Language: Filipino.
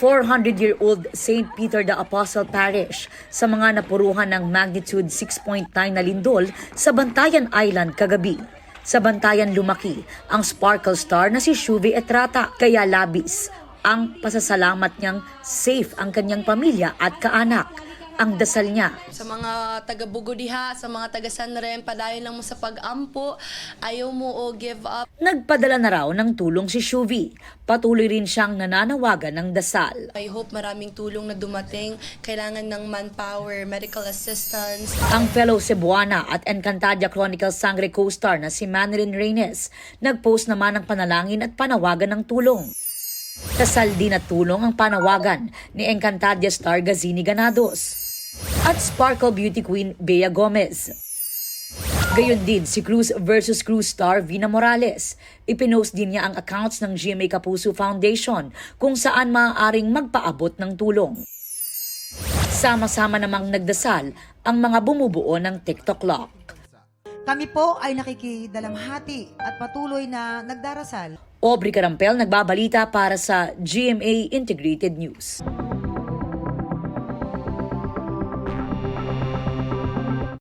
400-year-old St. Peter the Apostle Parish sa mga napuruhan ng magnitude 6.9 na lindol sa Bantayan Island kagabi. Sa Bantayan lumaki ang sparkle star na si Shuvi Etrata, kaya labis ang pasasalamat niyang safe ang kanyang pamilya at kaanak. Ang dasal niya. Sa mga taga-Bugo diha, sa mga taga-Sanrem, padayon lang mo sa pag-ampo, ayaw mo o give up. Nagpadala na raw ng tulong si Shuvi. Patuloy rin siyang nananawagan ng dasal. I hope maraming tulong na dumating, kailangan ng manpower, medical assistance. Ang fellow Cebuana at Encantadia Chronicles Sangre co-star na si Manilyn Reynes, nagpost naman ng panalangin at panawagan ng tulong. Kasal din at tulong ang panawagan ni Encantadia star Gazini Ganados at Sparkle Beauty Queen Bea Gomez. Gayon din si Cruz versus Cruz star Vina Morales. Ipinost din niya ang accounts ng GMA Kapuso Foundation kung saan maaaring magpaabot ng tulong. Sama-sama namang nagdasal ang mga bumubuo ng TikTok Lock. Kami po ay nakikidalamhati at patuloy na nagdarasal. Aubrey Carampel nagbabalita para sa GMA Integrated News.